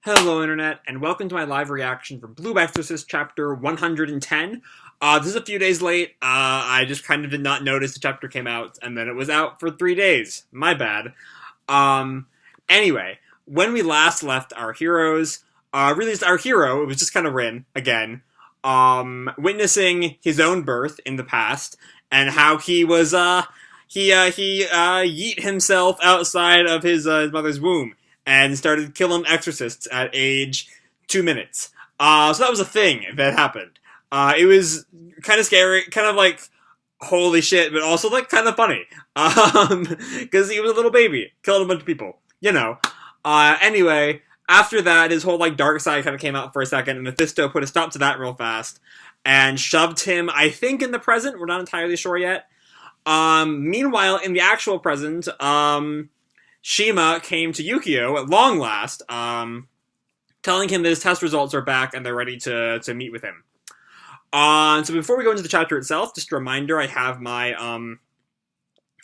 Hello Internet, and welcome to my live reaction from Blue Exorcist chapter 110. This is a few days late. I just kind of did not notice the chapter came out, and then it was out for 3 days. My bad. Anyway, when we last left our heroes, released our hero, it was just kind of Rin, again, witnessing his own birth in the past, and how he was, yeet himself outside of his mother's womb and started killing exorcists at age 2 minutes. So that was a thing that happened. It was kind of scary, kind of like, holy shit, but also like kind of funny. Because he was a little baby, killed a bunch of people, you know. Anyway, after that, his whole like dark side kind of came out for a second, and Mephisto put a stop to that real fast and shoved him, I think, in the present. We're not entirely sure yet. Meanwhile, in the actual present, Shiemi came to Yukio at long last, telling him that his test results are back and they're ready to meet with him. So before we go into the chapter itself, just a reminder, I have my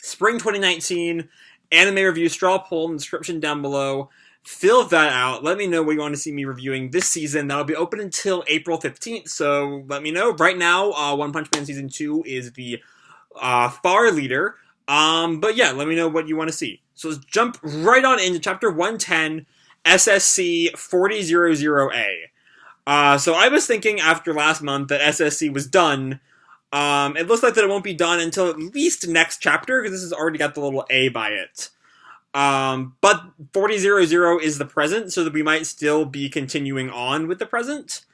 Spring 2019 anime review straw poll in the description down below. Fill that out. Let me know what you want to see me reviewing this season. That'll be open until April 15th, so let me know. Right now, One Punch Man Season 2 is the far leader. But yeah, let me know what you want to see. So let's jump right on into Chapter 110, SSC 4000A. So I was thinking after last month that SSC was done. It looks like that it won't be done until at least next chapter, because this has already got the little A by it. But 4000 is the present, so that we might still be continuing on with the present.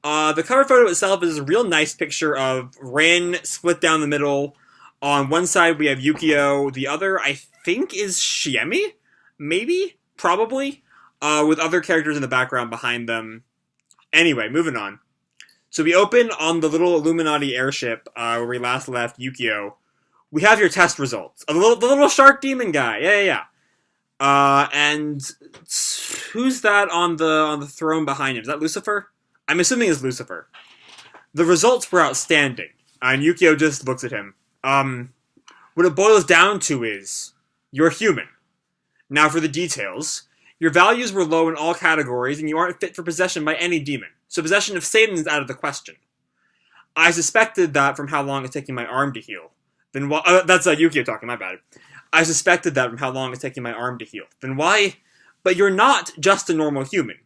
The cover photo itself is a real nice picture of Rin split down the middle. On one side, we have Yukio. The other, I think, is Shiemi? Maybe? Probably? With other characters in the background behind them. Anyway, moving on. So we open on the little Illuminati airship where we last left Yukio. We have your test results. The little shark demon guy. Yeah. And who's that on the throne behind him? Is that Lucifer? I'm assuming it's Lucifer. The results were outstanding. And Yukio just looks at him. What it boils down to is, you're human. Now for the details. Your values were low in all categories, and you aren't fit for possession by any demon. So possession of Satan is out of the question. I suspected that from how long it's taking my arm to heal. Then why? That's Yukio talking, my bad. I suspected that from how long it's taking my arm to heal. Then why? But you're not just a normal human.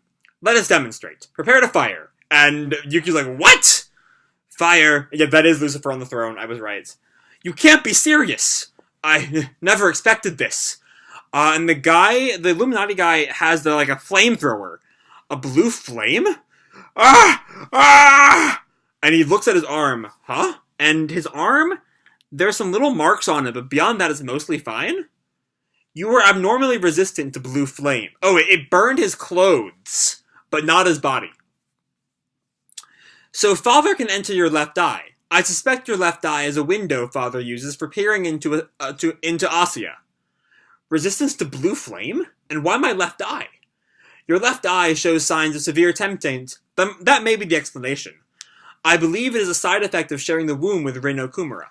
Let us demonstrate. Prepare to fire. And Yukio's like, what? Fire. Yeah, that is Lucifer on the throne. I was right. You can't be serious! I never expected this. And the Illuminati guy has a flamethrower. A blue flame? Ah! And he looks at his arm. Huh? And his arm? There's some little marks on it, but beyond that it's mostly fine? You were abnormally resistant to blue flame. Oh, it burned his clothes, but not his body. So Father can enter your left eye. I suspect your left eye is a window Father uses for peering into Asya. Resistance to blue flame? And why my left eye? Your left eye shows signs of severe temptaint. That may be the explanation. I believe it is a side effect of sharing the womb with Rin Okumura.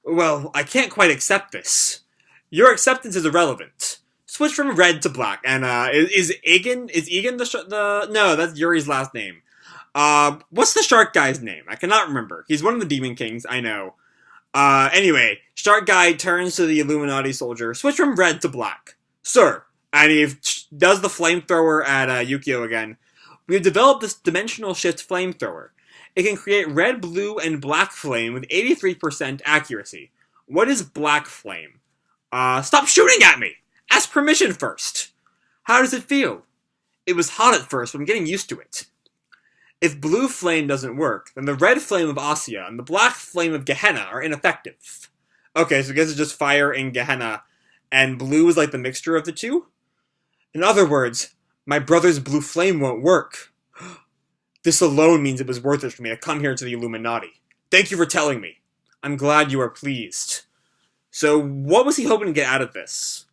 Well, I can't quite accept this. Your acceptance is irrelevant. Switch from red to black. And is Egan no, that's Yuri's last name. What's the shark guy's name? I cannot remember. He's one of the Demon Kings, I know. Anyway, shark guy turns to the Illuminati soldier. Switch from red to black. Sir. And he does the flamethrower at Yukio again. We have developed this dimensional shift flamethrower. It can create red, blue, and black flame with 83% accuracy. What is black flame? Stop shooting at me! Ask permission first. How does it feel? It was hot at first, but I'm getting used to it. If blue flame doesn't work, then the red flame of Asya and the black flame of Gehenna are ineffective. Okay, so I guess it's just fire in Gehenna, and blue is like the mixture of the two? In other words, my brother's blue flame won't work. This alone means it was worth it for me to come here to the Illuminati. Thank you for telling me. I'm glad you are pleased. So, what was he hoping to get out of this?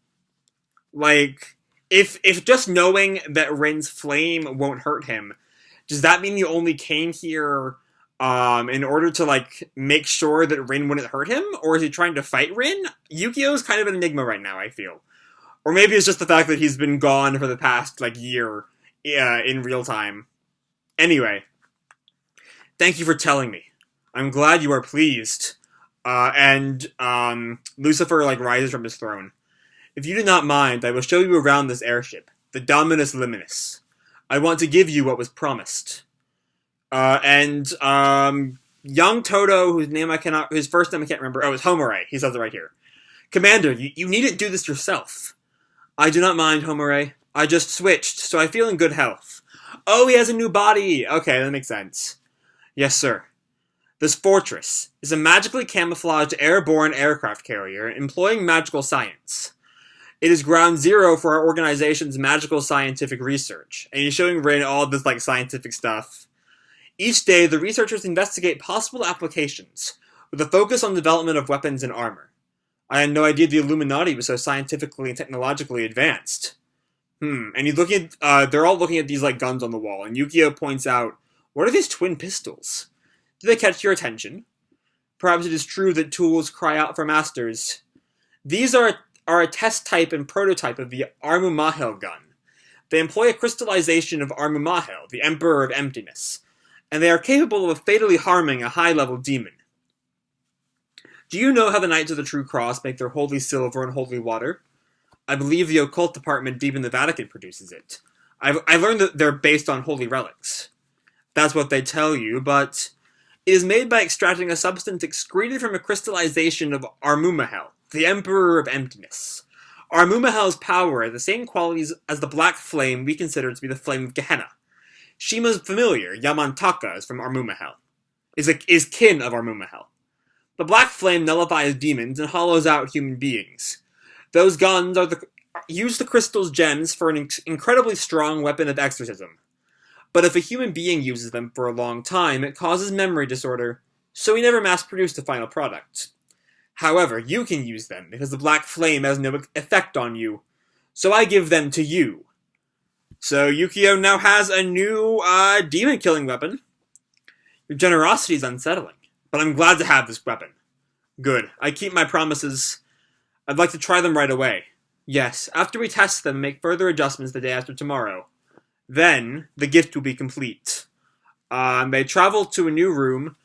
Like, if just knowing that Rin's flame won't hurt him, does that mean you only came here in order to, make sure that Rin wouldn't hurt him? Or is he trying to fight Rin? Yukio's kind of an enigma right now, I feel. Or maybe it's just the fact that he's been gone for the past, year in real time. Anyway, thank you for telling me. I'm glad you are pleased. Lucifer, rises from his throne. If you do not mind, I will show you around this airship, the Dominus Liminis. I want to give you what was promised. Young Toto, his first name I can't remember. Oh, it's Homare. He says it right here. Commander, you needn't do this yourself. I do not mind, Homare. I just switched, so I feel in good health. Oh, he has a new body. Okay, that makes sense. Yes, sir. This fortress is a magically camouflaged airborne aircraft carrier employing magical science. It is ground zero for our organization's magical scientific research, and he's showing Rin all this scientific stuff. Each day, the researchers investigate possible applications, with a focus on development of weapons and armor. I had no idea the Illuminati was so scientifically and technologically advanced. And he's looking at, they're all looking at these guns on the wall, and Yukio points out, what are these twin pistols? Do they catch your attention? Perhaps it is true that tools cry out for masters. These are a test type and prototype of the Armumahel gun. They employ a crystallization of Armumahel, the Emperor of Emptiness, and they are capable of fatally harming a high-level demon. Do you know how the Knights of the True Cross make their holy silver and holy water? I believe the occult department deep in the Vatican produces it. I learned that they're based on holy relics. That's what they tell you, but it is made by extracting a substance excreted from a crystallization of Armumahel, the Emperor of Emptiness. Armumahel's power has the same qualities as the black flame we consider to be the flame of Gehenna. Shima's familiar, Yamantaka, is from Armumahel. Is kin of Armumahel. The black flame nullifies demons and hollows out human beings. Those guns use the crystal's gems for an incredibly strong weapon of exorcism. But if a human being uses them for a long time, it causes memory disorder, so we never mass-produce the final product. However, you can use them, because the black flame has no effect on you, so I give them to you. So Yukio now has a new demon-killing weapon. Your generosity is unsettling, but I'm glad to have this weapon. Good. I keep my promises. I'd like to try them right away. Yes, after we test them and make further adjustments the day after tomorrow. Then, the gift will be complete. They travel to a new room,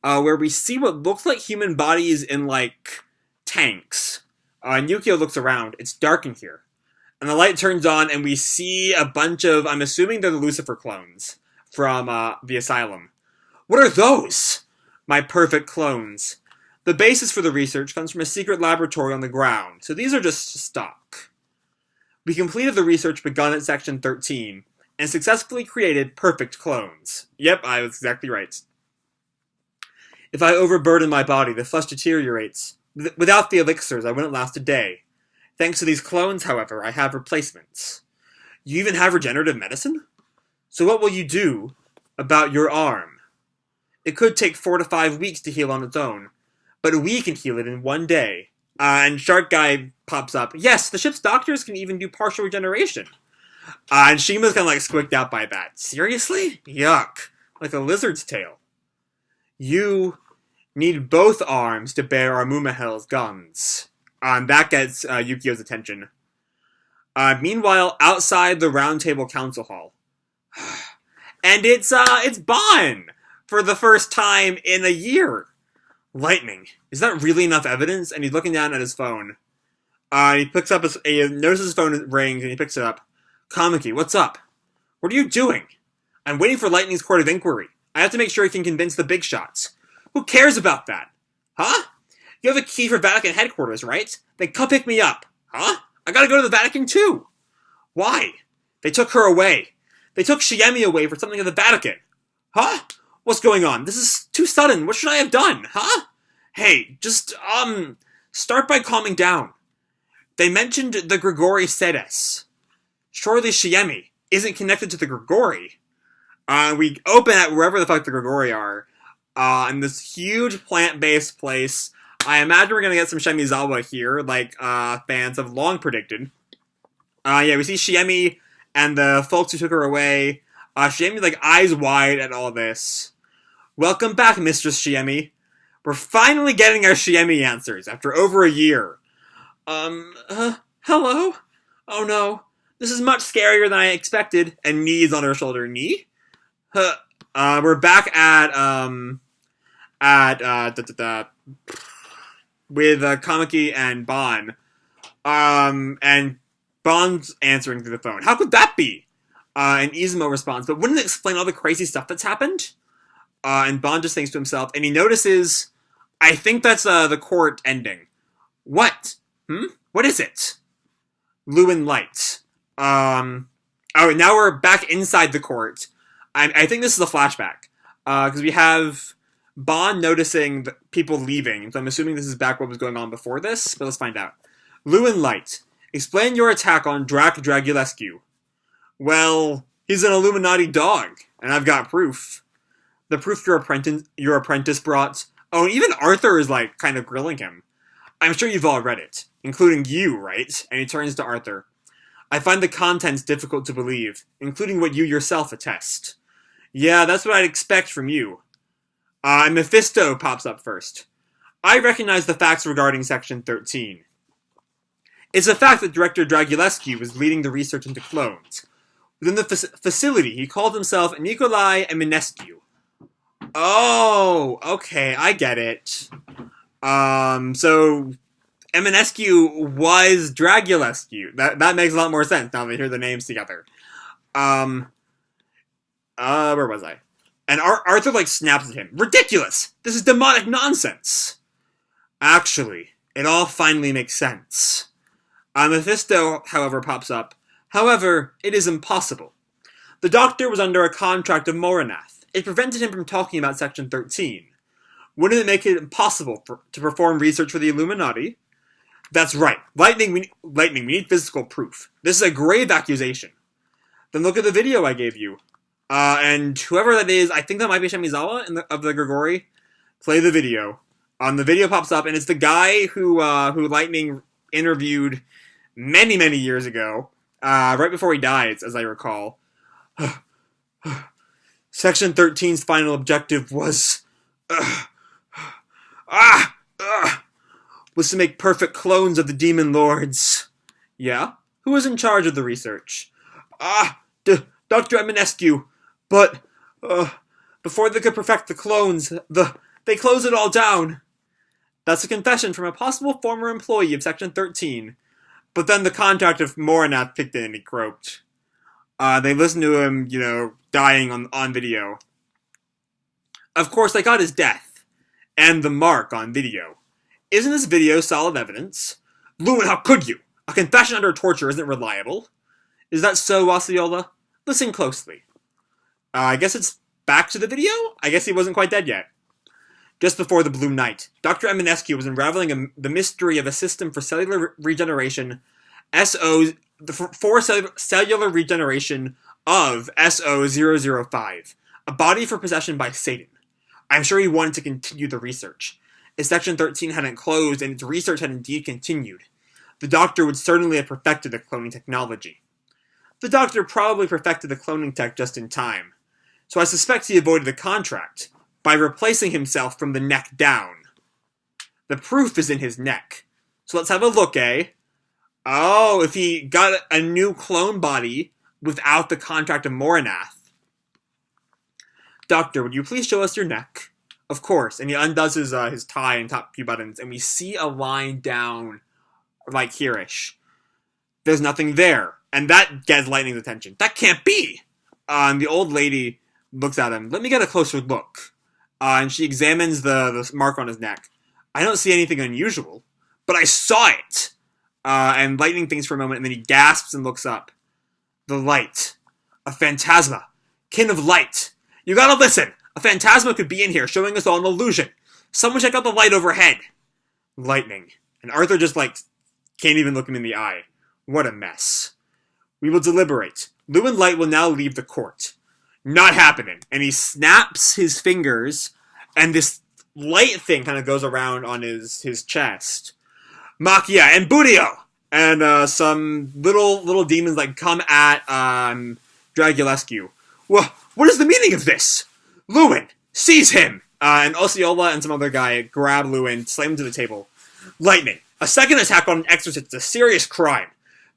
where we see what looks like human bodies in, tanks. And Yukio looks around. It's dark in here. And the light turns on, and we see a bunch of, I'm assuming they're the Lucifer clones from the asylum. What are those? My perfect clones. The basis for the research comes from a secret laboratory on the ground, so these are just stock. We completed the research begun at Section 13, and successfully created perfect clones. Yep, I was exactly right. If I overburden my body, the flesh deteriorates. Without the elixirs, I wouldn't last a day. Thanks to these clones, however, I have replacements. You even have regenerative medicine? So what will you do about your arm? It could take 4 to 5 weeks to heal on its own, but we can heal it in 1 day. And Shark Guy pops up. Yes, the ship's doctors can even do partial regeneration. And Shima's kind of squicked out by that. Seriously? Yuck. Like a lizard's tail. You need both arms to bear Armumahel's guns. That gets Yukio's attention. Meanwhile, outside the Round Table Council Hall. And it's Bon! For the first time in a year. Lightning. Is that really enough evidence? And he's looking down at his phone. He picks up he notices his phone rings and he picks it up. Kamiki, what's up? What are you doing? I'm waiting for Lightning's court of inquiry. I have to make sure he can convince the big shots. Who cares about that? Huh? You have a key for Vatican headquarters, right? Then come pick me up. Huh? I gotta go to the Vatican too. Why? They took her away. They took Shiemi away for something at the Vatican. Huh? What's going on? This is too sudden. What should I have done? Huh? Hey, just, start by calming down. They mentioned the Grigori Sedes. Surely Shiemi isn't connected to the Grigori. We open at wherever the fuck the Grigori are. In this huge plant-based place. I imagine we're gonna get some Shemizawa here, like, fans have long predicted. Yeah, we see Shiemi and the folks who took her away. Shiemi's, eyes wide at all this. Welcome back, Mistress Shiemi. We're finally getting our Shiemi answers, after over a year. Hello? Oh no. This is much scarier than I expected. And knee is on her shoulder. Knee? We're back with Kamaki and Bon. And Bon's answering through the phone. How could that be? And Izumo responds, but wouldn't it explain all the crazy stuff that's happened? And Bon just thinks to himself, and he notices, I think that's the court ending. What? What is it? Lewin Light. Now we're back inside the court. I think this is a flashback. Because we have Bon noticing the people leaving. So I'm assuming this is back what was going on before this, but let's find out. Lewin Light. Explain your attack on Dragulescu. Well, he's an Illuminati dog, and I've got proof. The proof your apprentice brought. Oh, and even Arthur is, like, kind of grilling him. I'm sure you've all read it, including you, right? And he turns to Arthur. I find the contents difficult to believe, including what you yourself attest. Yeah, that's what I'd expect from you. Mephisto pops up first. I recognize the facts regarding Section 13. It's a fact that Director Dragulescu was leading the research into clones. Within the facility, he called himself Nikolai Eminescu. Oh, okay, I get it. So Eminescu was Dragulescu. That makes a lot more sense now that I hear the names together. Where was I? And Arthur, like, snaps at him. Ridiculous! This is demonic nonsense! Actually, it all finally makes sense. Mephisto, however, pops up. However, it is impossible. The Doctor was under a contract of Morinath. It prevented him from talking about Section 13. Wouldn't it make it impossible to perform research for the Illuminati? That's right. Lightning, we need physical proof. This is a grave accusation. Then look at the video I gave you. And whoever that is, I think that might be Shimizawa of the Grigori. Play the video. The video pops up, and it's the guy who Lightning interviewed many, many years ago, right before he dies, as I recall. Section 13's final objective was to make perfect clones of the demon lords. Yeah? Who was in charge of the research? Dr. Eminescu. But, before they could perfect the clones, they closed it all down. That's a confession from a possible former employee of Section 13. But then the Contract of Morinath kicked in and he croaked. They listened to him, dying on video. Of course, they got his death. And the mark on video. Isn't this video solid evidence? Lewin, how could you? A confession under torture isn't reliable. Is that so, Osceola? Listen closely. I guess it's back to the video? I guess he wasn't quite dead yet. Just before the Blue Night, Dr. Eminescu was unraveling the mystery of a system for cellular regeneration, cellular regeneration of SO-005, a body for possession by Satan. I'm sure he wanted to continue the research. If Section 13 hadn't closed and its research had indeed continued, the Doctor would certainly have perfected the cloning technology. The Doctor probably perfected the cloning tech just in time, so I suspect he avoided the contract by replacing himself from the neck down. The proof is in his neck. So let's have a look, eh? Oh, if he got a new clone body without the Contract of Morinath. Doctor, would you please show us your neck? Of course. And he undoes his tie and top few buttons, and we see a line down, like here-ish. There's nothing there. And that gets Lightning's attention. That can't be! And the old lady looks at him. Let me get a closer look. And she examines the mark on his neck. I don't see anything unusual, but I saw it! And Lightning thinks for a moment, and then he gasps and looks up. The light. A phantasma. Kin of light. You gotta listen! A phantasma could be in here, showing us all an illusion. Someone check out the light overhead. Lightning. And Arthur just, can't even look him in the eye. What a mess. We will deliberate. Lewin Light will now leave the court. Not happening. And he snaps his fingers, and this light thing kind of goes around on his chest. Makia and Budio! And some little demons come at Dragulescu. What is the meaning of this? Lewin! Seize him! And Osceola and some other guy grab Lewin, slam him to the table. Lightning! A second attack on an exorcist is a serious crime.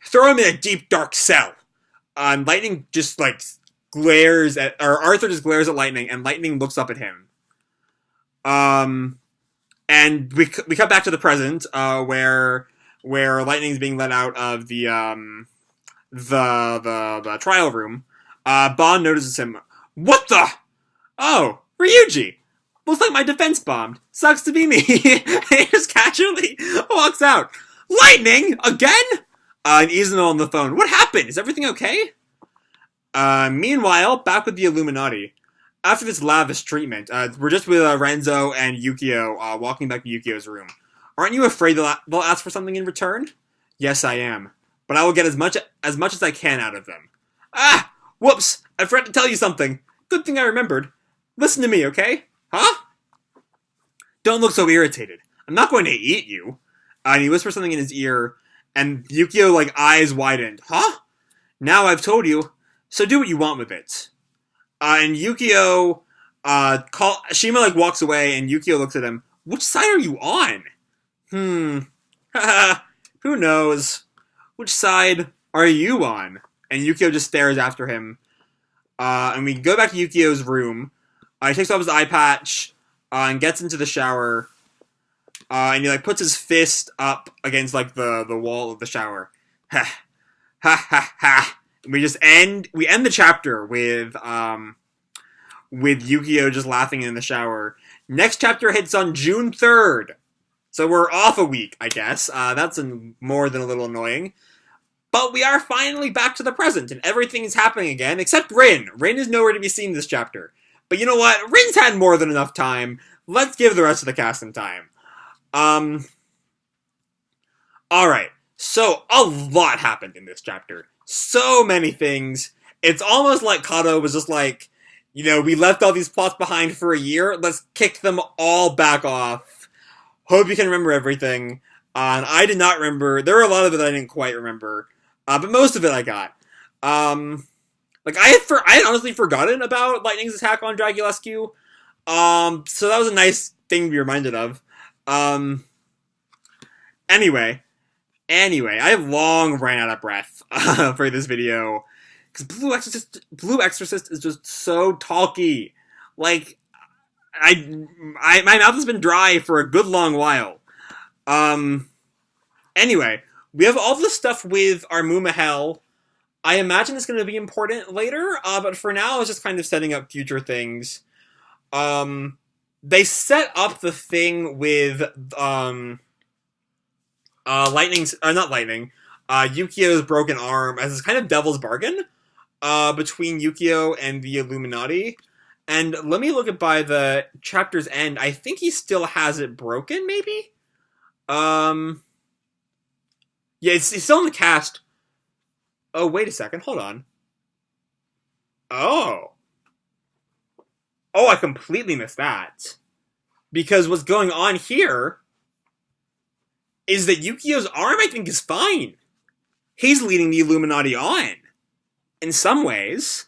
throw him in a deep, dark cell. Lightning just, like, glares at, or Arthur just glares at Lightning, and Lightning looks up at him. And we cut back to the present, where Lightning's being let out of the trial room. Bond notices him. What the? Oh, Ryuji! Looks like my defense bombed. Sucks to be me. He just casually walks out. Lightning? Again? And Izuno on the phone. What happened? Is everything okay? Meanwhile, back with the Illuminati. After this lavish treatment, we're just with Renzo and Yukio walking back to Yukio's room. Aren't you afraid they'll ask for something in return? Yes, I am. But I will get as much as I can out of them. Ah! Whoops! I forgot to tell you something. Good thing I remembered. Listen to me, okay? Huh? Don't look so irritated. I'm not going to eat you. And he whispers something in his ear, and Yukio, like, eyes widened. Huh? Now I've told you, so do what you want with it. And Yukio, Shima, like, walks away, and Yukio looks at him. Which side are you on? Who knows? Which side are you on? And Yukio just stares after him. And we go back to Yukio's room. He takes off his eye patch, and gets into the shower. And he, like, puts his fist up against, like, the wall of the shower. Ha. Ha ha ha. And we end the chapter with Yukio just laughing in the shower. Next chapter hits on June 3rd. So we're off a week, I guess. That's more than a little annoying. But we are finally back to the present, and everything is happening again, except Rin. Rin is nowhere to be seen this chapter. But you know what? Rin's had more than enough time. Let's give the rest of the cast some time. Alright. So, a lot happened in this chapter. So many things. It's almost like Kato was just like, you know, we left all these plots behind for a year. Let's kick them all back off. Hope you can remember everything. And I did not remember. There were a lot of it I didn't quite remember. But most of it I got. Like, I had honestly forgotten about Lightning's attack on Dragulescu. So that was a nice thing to be reminded of. Anyway, I have long ran out of breath for this video. Because Blue Exorcist is just so talky. Like, my mouth has been dry for a good long while. Anyway, we have all this stuff with Armuma Hell. I imagine it's going to be important later, but for now, it's just kind of setting up future things. They set up the thing with, Yukio's broken arm as this kind of devil's bargain, between Yukio and the Illuminati. And let me look at by the chapter's end. I think he still has it broken, maybe? Yeah, it's still in the cast. Oh, wait a second. Hold on. Oh, I completely missed that. Because what's going on here is that Yukio's arm, I think, is fine. He's leading the Illuminati on. In some ways.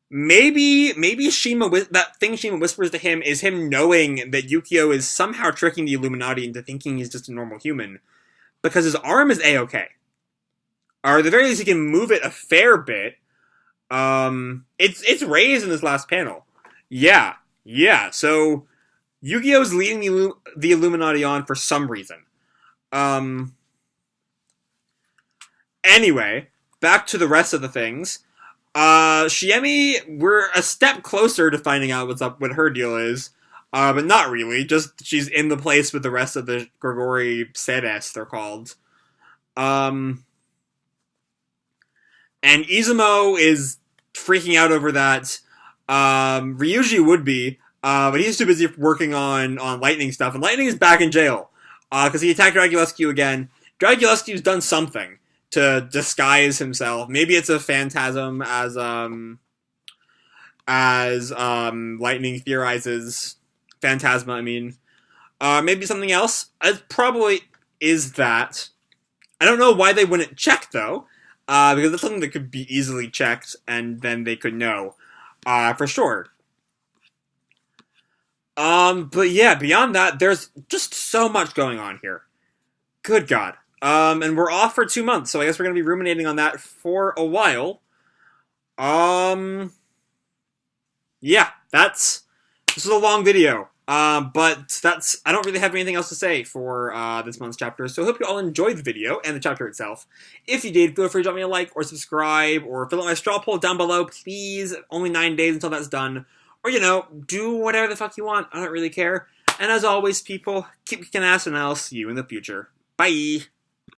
Maybe Shima, that thing Shima whispers to him is him knowing that Yukio is somehow tricking the Illuminati into thinking he's just a normal human. Because his arm is A-okay. Or at the very least, he can move it a fair bit. It's raised in this last panel. Yeah, so Yukio's leading the Illuminati on for some reason. Anyway, back to the rest of the things. Shiemi, we're a step closer to finding out what's up, what her deal is. But not really, just she's in the place with the rest of the Grigori Sedes, they're called. And Izumo is freaking out over that. Ryuji would be, but he's too busy working on Lightning stuff, and Lightning is back in jail. Because he attacked Dragulescu again. Dragulescu's done something to disguise himself. Maybe it's a phantasm, as Lightning theorizes. Phantasma, I mean. Maybe something else. It probably is that. I don't know why they wouldn't check, though. Because it's something that could be easily checked, and then they could know. For sure. But yeah, beyond that, there's just so much going on here. Good God. And we're off for 2 months, so I guess we're going to be ruminating on that for a while. Yeah, this was a long video. But I don't really have anything else to say for this month's chapter, so I hope you all enjoyed the video and the chapter itself. If you did, feel free to drop me a like or subscribe or fill out my straw poll down below, please. Only 9 days until that's done. Or, do whatever the fuck you want. I don't really care. And as always, people, keep kicking ass and I'll see you in the future. Bye!